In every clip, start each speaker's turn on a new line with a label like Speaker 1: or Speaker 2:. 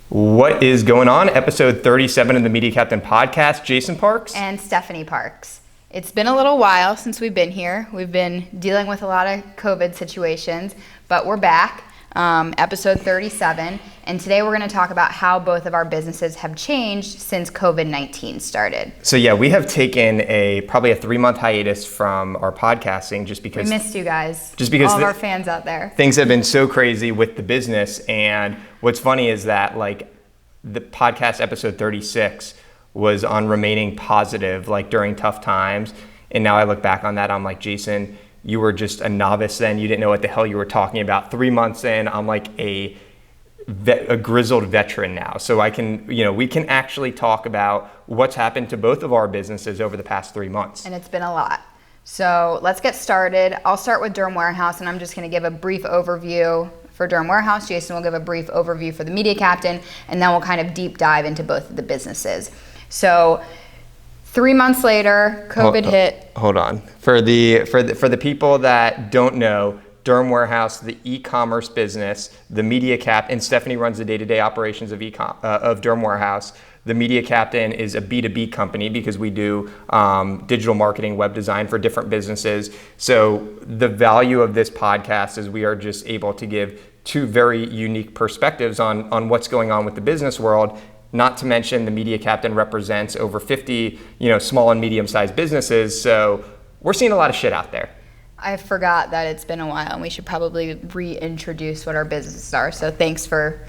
Speaker 1: What is going on? Episode 37 of the Media Captain podcast. Jason Parks.
Speaker 2: And Stephanie Parks. It's been a little while since we've been here. We've been dealing with a lot of COVID situations, but we're back. Episode 37. And today we're going to talk about how both of our businesses have changed since COVID-19 started.
Speaker 1: So yeah, we have taken probably a 3-month hiatus from our podcasting just because...
Speaker 2: We missed you guys.
Speaker 1: Just because
Speaker 2: all of our fans out there.
Speaker 1: Things have been so crazy with the business. And what's funny is that the podcast episode 36 was on remaining positive during tough times. And now I look back on that, I'm like, Jason, you were just a novice then. You didn't know what the hell you were talking about. 3 months in, I'm like a grizzled veteran now. So we can actually talk about what's happened to both of our businesses over the past 3 months.
Speaker 2: And it's been a lot. So let's get started. I'll start with Durham Warehouse, and I'm just going to give a brief overview for Durham Warehouse. Jason will give a brief overview for the Media Captain, and then we'll kind of deep dive into both of the businesses. So 3 months later, COVID hit.
Speaker 1: Hold on. For the people that don't know, Durham Warehouse, the e-commerce business, the Media Captain, and Stephanie runs the day-to-day operations of Durham Warehouse. The Media Captain is a B2B company because we do digital marketing, web design for different businesses. So the value of this podcast is we are just able to give two very unique perspectives on what's going on with the business world. Not to mention the Media Captain represents over 50 small and medium-sized businesses. So we're seeing a lot of shit out there.
Speaker 2: I forgot that it's been a while, and we should probably reintroduce what our businesses are. So thanks for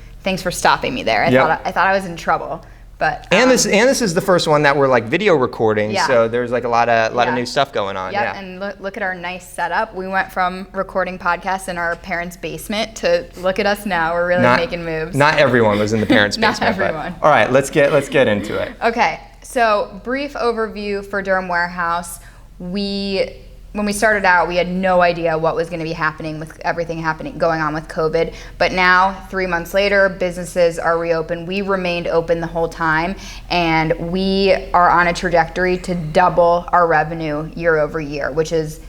Speaker 2: stopping me there. I thought I was in trouble. But
Speaker 1: and this is the first one that we're video recording,
Speaker 2: yeah.
Speaker 1: So there's a lot of new stuff going on.
Speaker 2: Yep.
Speaker 1: Yeah,
Speaker 2: and look at our nice setup. We went from recording podcasts in our parents' basement to look at us now. We're really making moves.
Speaker 1: Not everyone was in the parents' basement.
Speaker 2: Not everyone.
Speaker 1: All right, let's get into it.
Speaker 2: Okay, so brief overview for Durham Warehouse. When we started out, we had no idea what was going to be happening with everything going on with COVID. But now, 3 months later, businesses are reopened. We remained open the whole time, and we are on a trajectory to double our revenue year over year, which is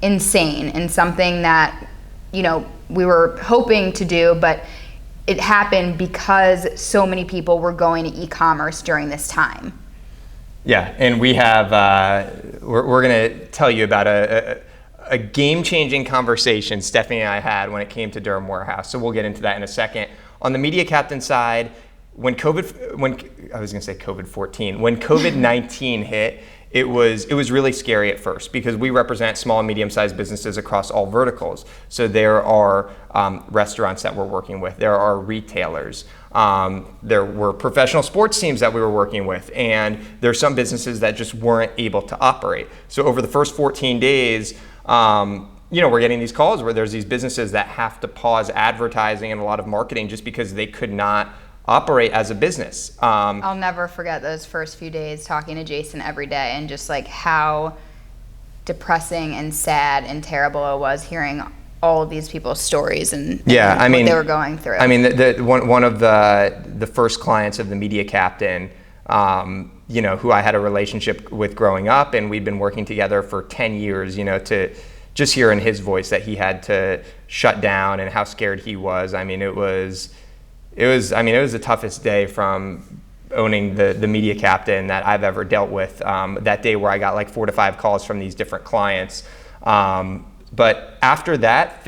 Speaker 2: insane and something that, we were hoping to do, but it happened because so many people were going to e-commerce during this time.
Speaker 1: Yeah, and we have, we're going to tell you about a game-changing conversation Stephanie and I had when it came to Durham Warehouse. So we'll get into that in a second. On the Media Captain side, when COVID-19 hit, it was really scary at first because we represent small and medium-sized businesses across all verticals. So there are restaurants that we're working with. There are retailers. There were professional sports teams that we were working with, and there's some businesses that just weren't able to operate. So over the first 14 days, we're getting these calls where there's these businesses that have to pause advertising and a lot of marketing just because they could not operate as a business.
Speaker 2: I'll never forget those first few days talking to Jason every day and just how depressing and sad and terrible it was hearing all of these people's stories and what they were going through.
Speaker 1: I mean, one of the first clients of the Media Captain, who I had a relationship with growing up, and we've been working together for 10 years, to just hear in his voice that he had to shut down and how scared he was. I mean, it was the toughest day from owning the Media Captain that I've ever dealt with. That day where I got 4 to 5 calls from these different clients. But after that,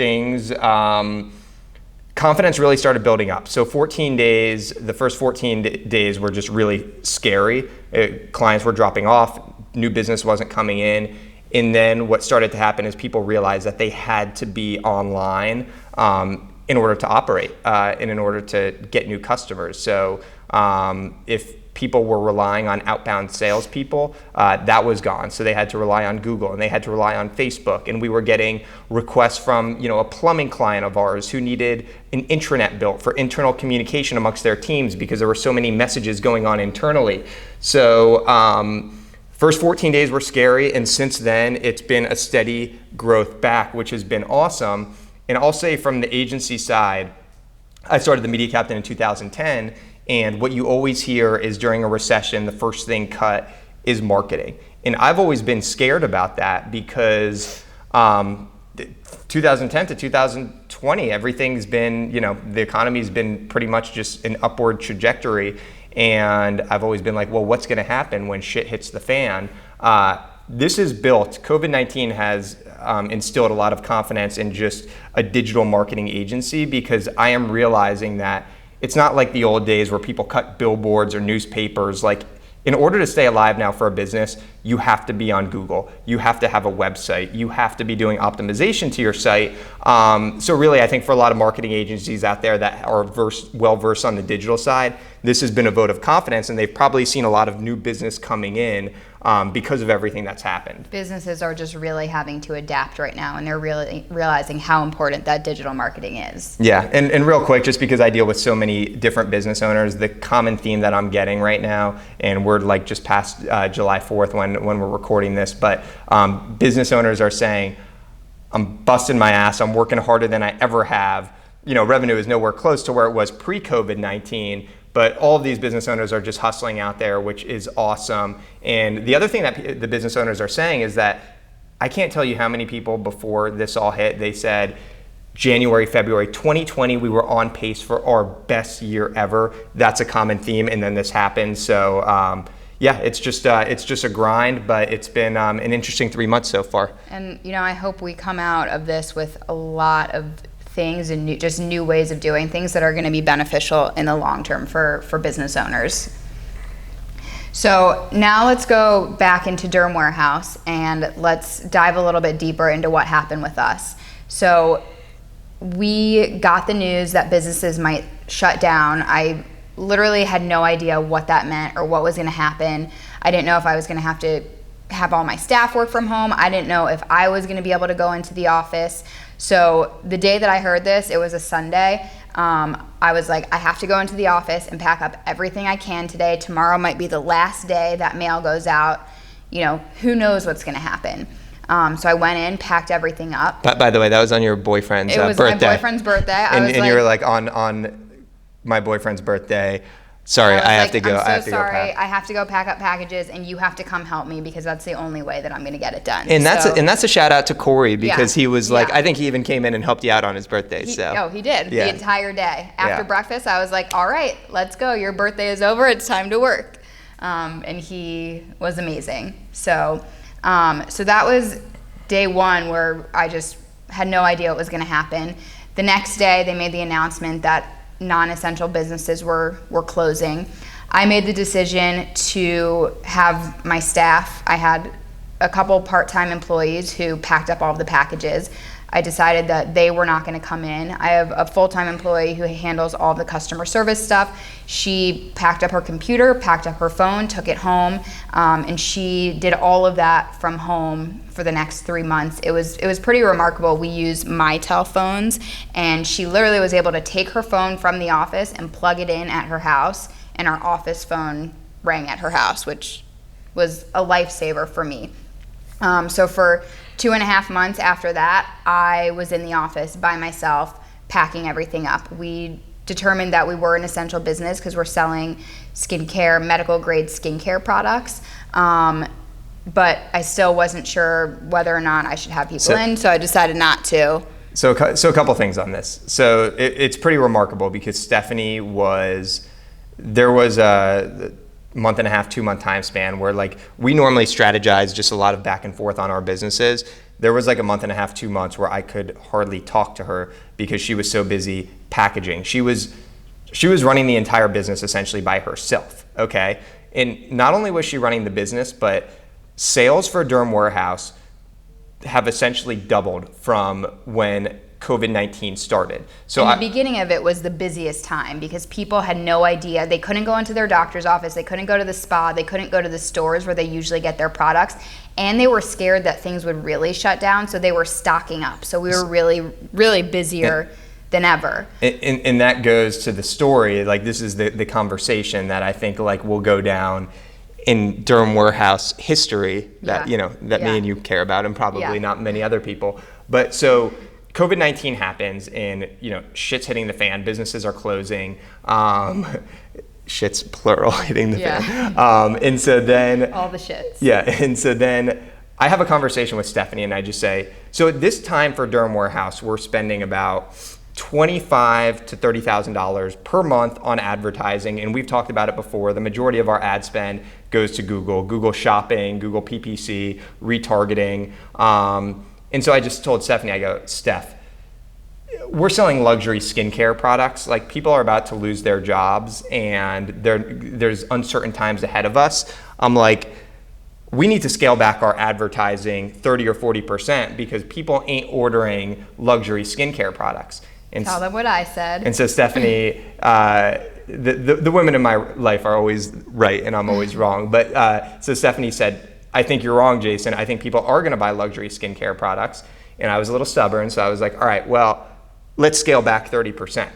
Speaker 1: confidence really started building up. So the first 14 days were just really scary. Clients were dropping off, new business wasn't coming in. And then what started to happen is people realized that they had to be online in order to operate and in order to get new customers. So if people were relying on outbound salespeople, that was gone. So they had to rely on Google and they had to rely on Facebook. And we were getting requests from a plumbing client of ours who needed an intranet built for internal communication amongst their teams because there were so many messages going on internally. So first 14 days were scary, and since then it's been a steady growth back, which has been awesome. And I'll say from the agency side, I started the Media Captain in 2010, and what you always hear is during a recession, the first thing cut is marketing. And I've always been scared about that because 2010 to 2012, 2020, everything's been, the economy's been pretty much just an upward trajectory. And I've always been like, well, what's going to happen when shit hits the fan? This is built, COVID-19 has instilled a lot of confidence in just a digital marketing agency, because I am realizing that it's not like the old days where people cut billboards or newspapers. Like, in order to stay alive now for a business, you have to be on Google. You have to have a website. You have to be doing optimization to your site. So really, I think for a lot of marketing agencies out there that are well-versed on the digital side, this has been a vote of confidence, and they've probably seen a lot of new business coming in because of everything that's happened.
Speaker 2: Businesses are just really having to adapt right now, and they're really realizing how important that digital marketing is.
Speaker 1: Yeah, and real quick, just because I deal with so many different business owners, the common theme that I'm getting right now, and we're like just past July 4th when we're recording this, but business owners are saying, I'm busting my ass, I'm working harder than I ever have. Revenue is nowhere close to where it was pre-COVID-19, but all of these business owners are just hustling out there, which is awesome. And the other thing that the business owners are saying is that I can't tell you how many people before this all hit, they said January, February 2020, we were on pace for our best year ever. That's a common theme, and then this happened. So yeah, it's just a grind, but it's been an interesting 3 months so far.
Speaker 2: And I hope we come out of this with a lot of things and new ways of doing things that are going to be beneficial in the long term for business owners. So now let's go back into Durham Warehouse and let's dive a little bit deeper into what happened with us. So we got the news that businesses might shut down. I literally had no idea what that meant or what was going to happen. I didn't know if I was going to have all my staff work from home. I didn't know if I was going to be able to go into the office. So the day that I heard this, it was a Sunday. I was like, I have to go into the office and pack up everything I can today. Tomorrow might be the last day that mail goes out. Who knows what's going to happen. So I went in, packed everything up.
Speaker 1: By the way, that was on your boyfriend's birthday.
Speaker 2: It was my boyfriend's birthday.
Speaker 1: And you were like, on my boyfriend's birthday, sorry, I have to go.
Speaker 2: I'm so sorry. I have to go pack up packages, and you have to come help me because that's the only way that I'm going to get it done.
Speaker 1: And that's a shout out to Corey, because he was like, I think he even came in and helped you out on his birthday.
Speaker 2: He did the entire day. After breakfast, I was like, all right, let's go. Your birthday is over. It's time to work. And he was amazing. So that was day one where I just had no idea what was going to happen. The next day, they made the announcement that non-essential businesses were closing. I made the decision to have my staff. I had a couple part-time employees who packed up all of the packages. I decided that they were not going to come in. I have a full-time employee who handles all the customer service stuff. She packed up her computer, packed up her phone, took it home, and she did all of that from home for the next 3 months. It was pretty remarkable. We use MyTel phones, and she literally was able to take her phone from the office and plug it in at her house, and our office phone rang at her house, which was a lifesaver for me. So for 2.5 months after that, I was in the office by myself, packing everything up. We determined that we were an essential business because we're selling skincare, medical grade skincare products. But I still wasn't sure whether or not I should have people in, so I decided not to.
Speaker 1: So a couple things on this. So it's pretty remarkable because Stephanie there was a month and a half, 2 month time span where like we normally strategize just a lot of back and forth on our businesses. There was like a month and a half, 2 months where I could hardly talk to her because she was so busy packaging. She was running the entire business essentially by herself, okay? And not only was she running the business, but sales for Durham Warehouse have essentially doubled from when COVID-19 started. So
Speaker 2: the beginning of it was the busiest time because people had no idea. They couldn't go into their doctor's office. They couldn't go to the spa. They couldn't go to the stores where they usually get their products. And they were scared that things would really shut down. So they were stocking up. So we were really, really busier than ever.
Speaker 1: And that goes to the story. Like this is the conversation that I think like will go down in Durham Warehouse history that, me and you care about and probably not many other people. But so COVID-19 happens and, shit's hitting the fan. Businesses are closing. Shit's plural, hitting the fan. And so then...
Speaker 2: all the shits.
Speaker 1: Yeah, and so then I have a conversation with Stephanie and I just say, so at this time for Durham Warehouse, we're spending about $25,000 to $30,000 per month on advertising. And we've talked about it before. The majority of our ad spend goes to Google Shopping, Google PPC, retargeting. And so I just told Stephanie, I go, Steph, we're selling luxury skincare products. Like, people are about to lose their jobs and there's uncertain times ahead of us. I'm like, we need to scale back our advertising 30 or 40% because people ain't ordering luxury skincare products. And
Speaker 2: tell them what I said.
Speaker 1: And so Stephanie, the women in my life are always right and I'm always wrong. But so Stephanie said, I think you're wrong, Jason. I think people are gonna buy luxury skincare products. And I was a little stubborn, so I was like, all right, well, let's scale back 30%.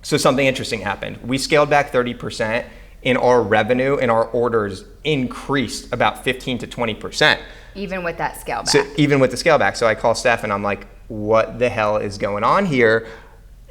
Speaker 1: So something interesting happened. We scaled back 30% and our revenue and our orders increased about 15 to 20%.
Speaker 2: Even with that scale back.
Speaker 1: So even with the scale back. So I call Steph and I'm like, what the hell is going on here?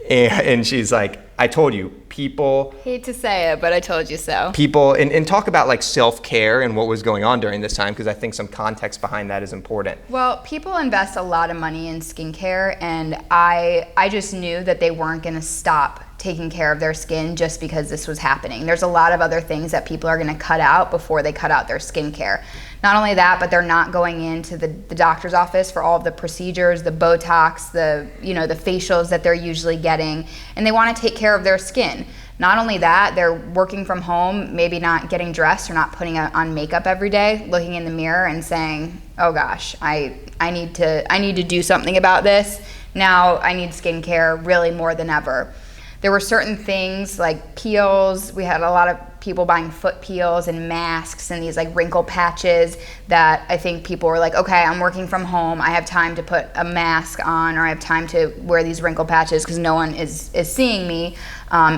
Speaker 1: And she's like, I told you, people.
Speaker 2: Hate to say it, but I told you so.
Speaker 1: People, and talk about like self-care and what was going on during this time, because I think some context behind that is important.
Speaker 2: Well, people invest a lot of money in skincare, and I just knew that they weren't going to stop taking care of their skin just because this was happening. There's a lot of other things that people are going to cut out before they cut out their skincare. Not only that, but they're not going into the doctor's office for all of the procedures, the Botox, the facials that they're usually getting, and they want to take care of their skin. Not only that, they're working from home, maybe not getting dressed or not putting on makeup every day, looking in the mirror and saying, "Oh gosh, I need to do something about this. Now I need skincare really more than ever." There were certain things like peels. We had a lot of people buying foot peels and masks and these like wrinkle patches that I think people were like, okay, I'm working from home. I have time to put a mask on, or I have time to wear these wrinkle patches because no one is seeing me.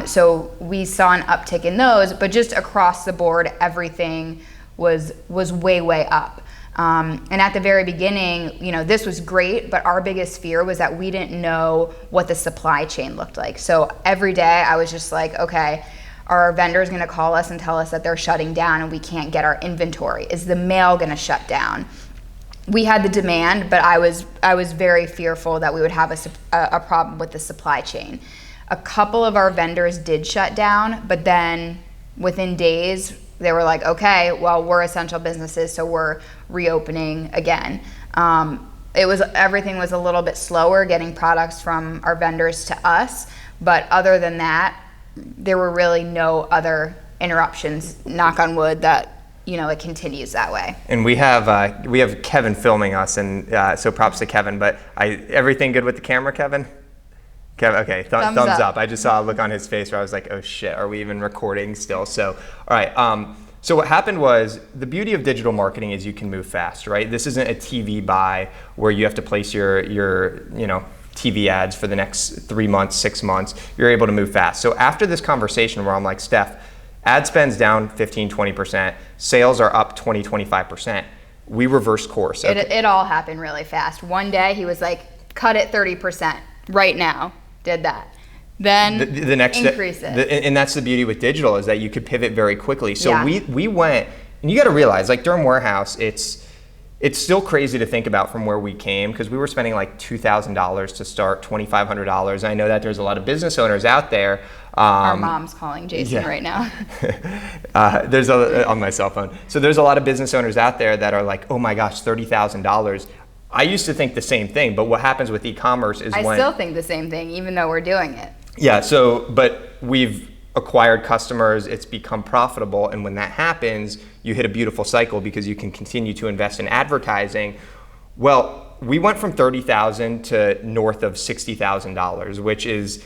Speaker 2: So we saw an uptick in those, but just across the board, everything was way, way up. And at the very beginning, this was great, but our biggest fear was that we didn't know what the supply chain looked like. So every day I was just like, okay, are our vendors gonna call us and tell us that they're shutting down and we can't get our inventory? Is the mail gonna shut down? We had the demand, but I was very fearful that we would have a problem with the supply chain. A couple of our vendors did shut down, but then within days, they were like, okay, well, we're essential businesses, so we're reopening again. Everything was a little bit slower getting products from our vendors to us, but other than that, there were really no other interruptions, knock on wood, that it continues that way.
Speaker 1: And we have Kevin filming us, and so props to Kevin, but everything good with the camera, Kevin? Kevin, okay, thumbs up. I just saw a look on his face where I was like, oh shit, are we even recording still? So, all right. So what happened was, the beauty of digital marketing is you can move fast, right? This isn't a TV buy where you have to place your TV ads for the next 3 months, 6 months. You're able to move fast. So after this conversation where I'm like, Steph, ad spend's down 15, 20%, sales are up 20, 25%. We reversed course. Okay.
Speaker 2: It all happened really fast. One day he was like, cut it 30% right now. Did that. Then the next increase it.
Speaker 1: And that's the beauty with digital, is that you could pivot very quickly. So
Speaker 2: yeah.
Speaker 1: we went, and you got to realize, like Durham Warehouse, it's still crazy to think about from where we came, because we were spending like $2,000 to start, $2,500. I know that there's a lot of business owners out there.
Speaker 2: Our mom's calling Jason right now.
Speaker 1: There's on my cell phone. So there's a lot of business owners out there that are like, oh my gosh, $30,000. I used to think the same thing, but what happens with e-commerce is
Speaker 2: I still think the same thing, even though we're doing it.
Speaker 1: Yeah, but we've acquired customers, it's become profitable, and when that happens, you hit a beautiful cycle because you can continue to invest in advertising. Well, we went from $30,000 to north of $60,000, which is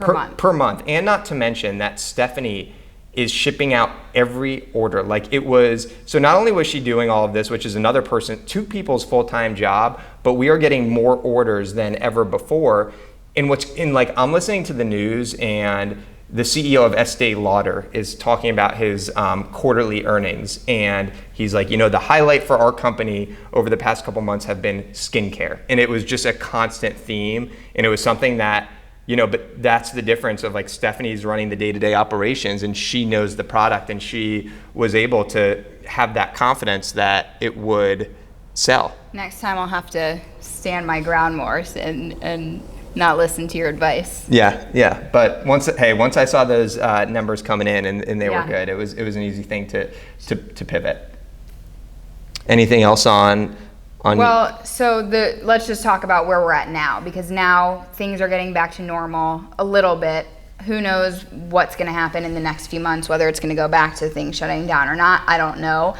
Speaker 1: per month, and not to mention that Stephanie is shipping out every order. Like, it was, so not only was she doing all of this, which is two people's full-time job, but we are getting more orders than ever before. And I'm listening to the news, and the CEO of Estee Lauder is talking about his quarterly earnings, and he's like, the highlight for our company over the past couple months have been skincare. And it was just a constant theme, and it was something that, but that's the difference of, like, Stephanie's running the day-to-day operations, and she knows the product, and she was able to have that confidence that it would sell.
Speaker 2: Next time I'll have to stand my ground more and not listen to your advice.
Speaker 1: Yeah. But once I saw those numbers coming in and they were good, it was an easy thing to pivot. Anything else on?
Speaker 2: Well, so let's just talk about where we're at now, because now things are getting back to normal a little bit. Who knows what's going to happen in the next few months, whether it's going to go back to things shutting down or not, I don't know.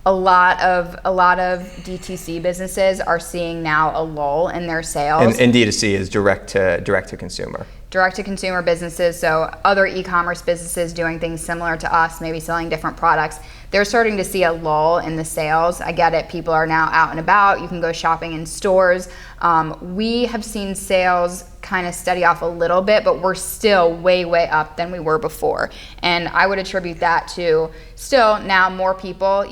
Speaker 2: A lot of DTC businesses are seeing now a lull in their sales.
Speaker 1: And D2C is direct to consumer.
Speaker 2: Direct to consumer businesses, so other e-commerce businesses doing things similar to us, maybe selling different products. They're starting to see a lull in the sales. I get it, people are now out and about. You can go shopping in stores. We have seen sales kind of steady off a little bit, but we're still way up than we were before. And I would attribute that to still now more people,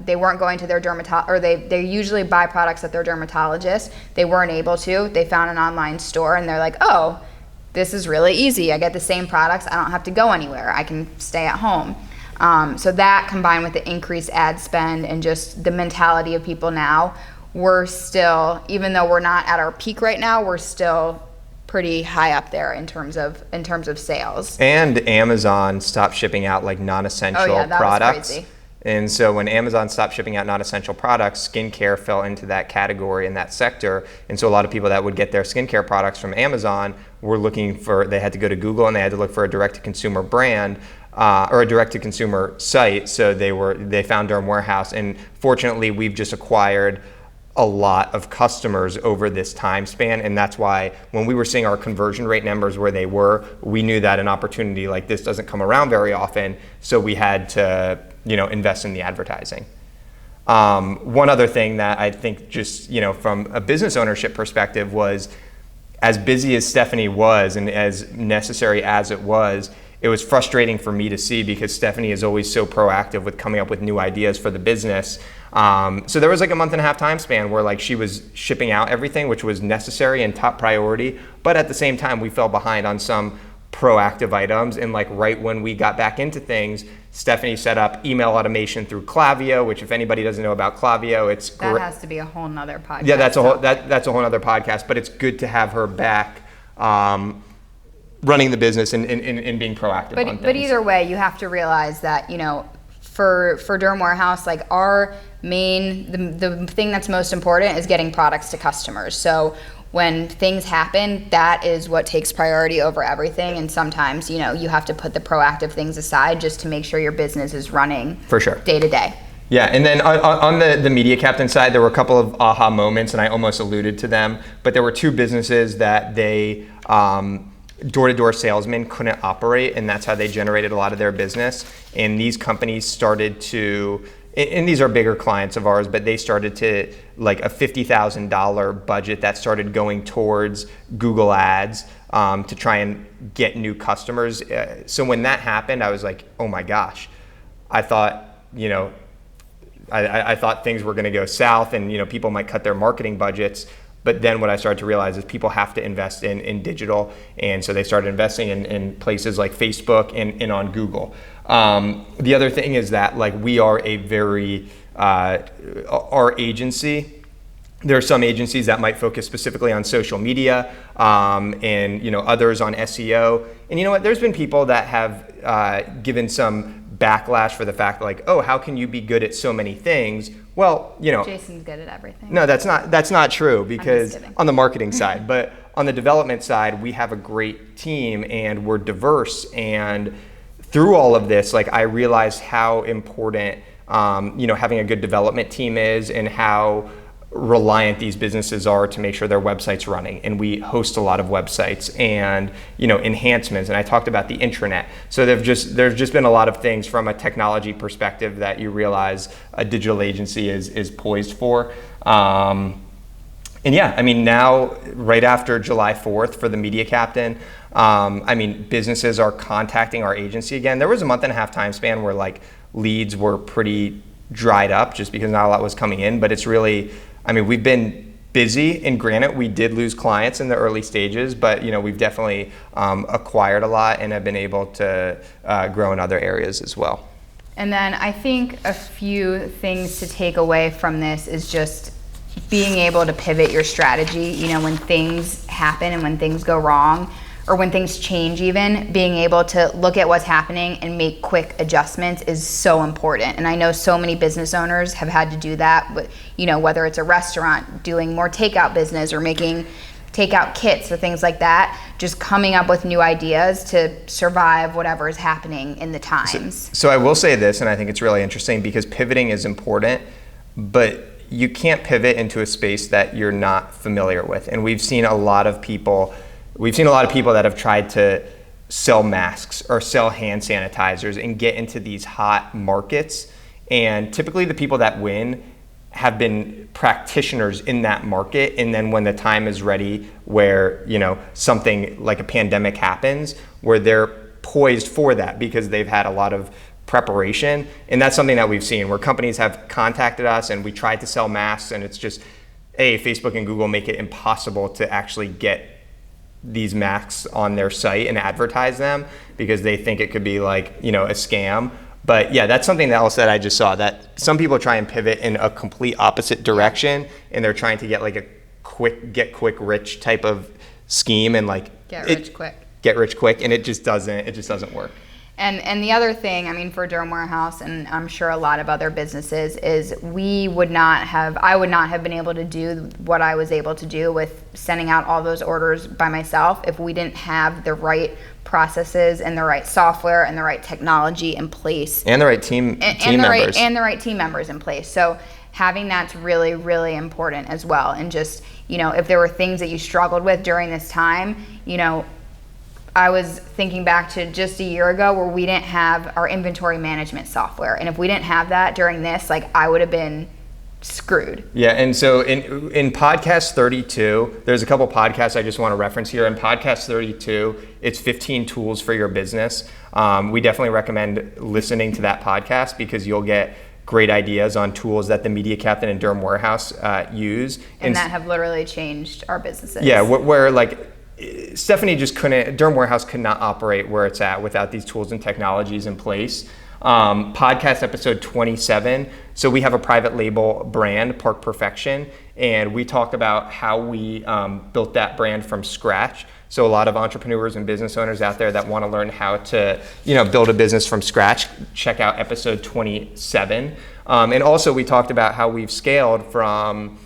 Speaker 2: they weren't going to their dermatologist, or they usually buy products at their dermatologist. They weren't able to. They found an online store and they're like, oh, this is really easy. I get the same products. I don't have to go anywhere. I can stay at home. So that, combined with the increased ad spend and just the mentality of people now, we're still, even though we're not at our peak right now, we're still pretty high up there in terms of sales.
Speaker 1: And Amazon stopped shipping out like non-essential products.
Speaker 2: Was crazy.
Speaker 1: And so when Amazon stopped shipping out non-essential products, skincare fell into that category in that sector. And so a lot of people that would get their skincare products from Amazon were they had to go to Google and they had to look for a direct-to-consumer brand or a direct-to-consumer site. So they found Derm Warehouse. And fortunately, we've just acquired a lot of customers over this time span, and that's why when we were seeing our conversion rate numbers where they were, we knew that an opportunity like this doesn't come around very often, so we had to invest in the advertising. One other thing that I think just from a business ownership perspective was, as busy as Stephanie was and as necessary as it was frustrating for me to see, because Stephanie is always so proactive with coming up with new ideas for the business. So there was like a month and a half time span where she was shipping out everything, which was necessary and top priority, but at the same time we fell behind on some proactive items. And right when we got back into things, Stephanie set up email automation through Klaviyo, which, if anybody doesn't know about Klaviyo, it's great.
Speaker 2: That has to be a whole nother podcast.
Speaker 1: Yeah, that's a whole nother podcast, but it's good to have her back running the business and being proactive on things.
Speaker 2: But either way, you have to realize that, for Derm Warehouse, our the thing that's most important is getting products to customers. So when things happen, that is what takes priority over everything. And sometimes, you have to put the proactive things aside just to make sure your business is running
Speaker 1: for sure
Speaker 2: day to day.
Speaker 1: Yeah, and then on the Media Captain side, there were a couple of aha moments, and I almost alluded to them, but there were two businesses that they door-to-door salesmen couldn't operate, and that's how they generated a lot of their business. And these companies started to, and these are bigger clients of ours, but they started to, a $50,000 budget that started going towards Google Ads to try and get new customers. So when that happened, I was like, oh my gosh. I thought, I thought things were going to go south and, people might cut their marketing budgets. But then what I started to realize is people have to invest in digital. And so they started investing in places like Facebook and on Google. The other thing is that we are a very, our agency, there are some agencies that might focus specifically on social media and others on SEO. And you know what, there's been people that have given some backlash for the fact oh, how can you be good at so many things? Well,
Speaker 2: Jason's good at everything.
Speaker 1: No, that's not true, because on the marketing side, but on the development side, we have a great team and we're diverse. And through all of this, I realized how important, having a good development team is, and how reliant these businesses are to make sure their website's running. And we host a lot of websites and enhancements, and I talked about the intranet. So there's just been a lot of things from a technology perspective that you realize a digital agency is poised for. And yeah, now right after July 4th for the Media Captain, businesses are contacting our agency again. There was a month and a half time span where leads were pretty dried up just because not a lot was coming in, but it's really, we've been busy, and granted, we did lose clients in the early stages, but we've definitely acquired a lot and have been able to grow in other areas as well.
Speaker 2: And then I think a few things to take away from this is just being able to pivot your strategy, when things happen and when things go wrong, or when things change even, being able to look at what's happening and make quick adjustments is so important. And I know so many business owners have had to do that, but, whether it's a restaurant doing more takeout business or making takeout kits or things like that, just coming up with new ideas to survive whatever is happening in the times.
Speaker 1: So I will say this, and I think it's really interesting because pivoting is important, but you can't pivot into a space that you're not familiar with. And we've seen a lot of people that have tried to sell masks or sell hand sanitizers and get into these hot markets. And typically the people that win have been practitioners in that market. And then when the time is ready where, something like a pandemic happens, where they're poised for that because they've had a lot of preparation. And that's something that we've seen where companies have contacted us and we tried to sell masks, and it's just, Facebook and Google make it impossible to actually get these masks on their site and advertise them because they think it could be like, a scam. But yeah, that's something else that I just saw, that some people try and pivot in a complete opposite direction, and they're trying to get like a quick rich type of scheme and like get rich quick, and it just doesn't work.
Speaker 2: And the other thing, for Durham Warehouse, and I'm sure a lot of other businesses, is I would not have been able to do what I was able to do with sending out all those orders by myself if we didn't have the right processes and the right software and the right technology in place.
Speaker 1: And the right team members.
Speaker 2: And the right team members in place. So having that's really, really important as well. And just, if there were things that you struggled with during this time, I was thinking back to just a year ago where we didn't have our inventory management software. And if we didn't have that during this, I would have been screwed.
Speaker 1: Yeah, and so in podcast 32, there's a couple podcasts I just want to reference here. In podcast 32, it's 15 tools for your business. We definitely recommend listening to that podcast because you'll get great ideas on tools that the Media Captain and Durham Warehouse use.
Speaker 2: And that have literally changed our businesses.
Speaker 1: Yeah, where Stephanie Durham Warehouse could not operate where it's at without these tools and technologies in place. Podcast episode 27. So we have a private label brand, Park Perfection, and we talk about how we built that brand from scratch. So a lot of entrepreneurs and business owners out there that want to learn how to, build a business from scratch, check out episode 27. And also we talked about how we've scaled from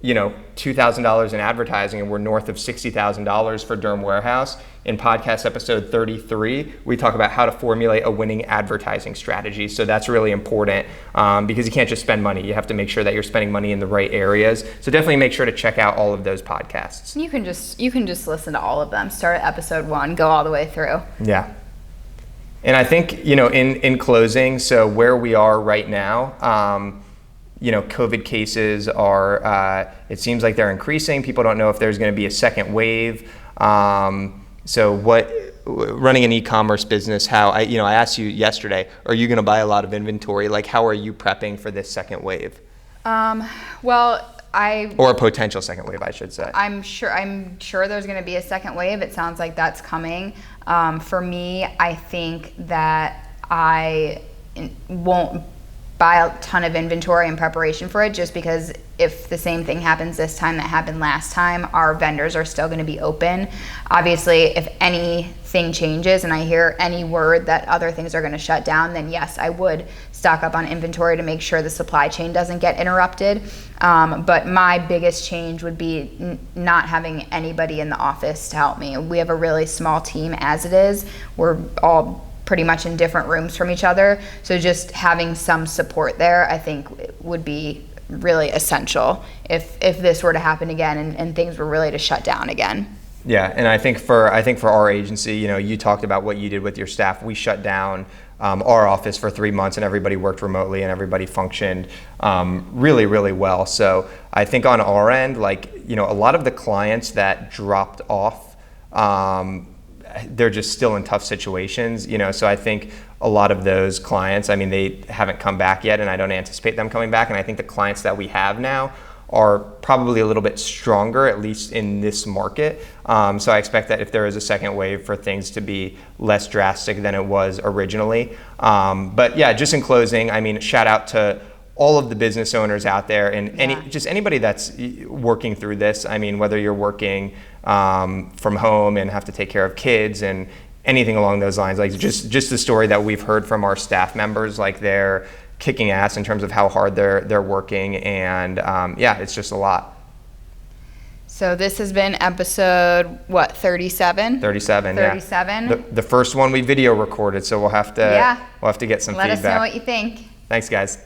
Speaker 1: $2,000 in advertising, and we're north of $60,000 for Durham Warehouse. In podcast episode 33, we talk about how to formulate a winning advertising strategy. So that's really important because you can't just spend money. You have to make sure that you're spending money in the right areas. So definitely make sure to check out all of those podcasts.
Speaker 2: You can just listen to all of them. Start at episode 1, go all the way through.
Speaker 1: Yeah. And I think, in closing, so where we are right now, COVID cases are, it seems like they're increasing. People don't know if there's going to be a second wave. So running an e-commerce business, I asked you yesterday, are you going to buy a lot of inventory? How are you prepping for this second wave? Or a potential second wave, I should say.
Speaker 2: I'm sure there's going to be a second wave. It sounds like that's coming. For me, I think that I won't buy a ton of inventory in preparation for it, just because if the same thing happens this time that happened last time, our vendors are still going to be open. Obviously, if anything changes and I hear any word that other things are going to shut down, then yes, I would stock up on inventory to make sure the supply chain doesn't get interrupted. But my biggest change would be not having anybody in the office to help me. We have a really small team as it is. We're all pretty much in different rooms from each other. So just having some support there, I think, would be really essential if this were to happen again and things were really to shut down again.
Speaker 1: Yeah, and I think for our agency, you talked about what you did with your staff. We shut down our office for 3 months, and everybody worked remotely, and everybody functioned really, really well. So I think on our end, a lot of the clients that dropped off, they're just still in tough situations, so I think a lot of those clients, they haven't come back yet, and I don't anticipate them coming back. And I think the clients that we have now are probably a little bit stronger, at least in this market. So I expect that if there is a second wave, for things to be less drastic than it was originally. But yeah, just in closing, shout out to all of the business owners out there and
Speaker 2: Yeah.
Speaker 1: just anybody that's working through this. I mean, whether you're working from home and have to take care of kids and anything along those lines, like just the story that we've heard from our staff members, like they're kicking ass in terms of how hard they're working, and yeah, it's just a lot.
Speaker 2: So this has been episode, what, 37?
Speaker 1: 37, yeah.
Speaker 2: 37.
Speaker 1: The first one we video recorded, so we'll have to get some
Speaker 2: Let
Speaker 1: feedback.
Speaker 2: us know what you think.
Speaker 1: Thanks, guys.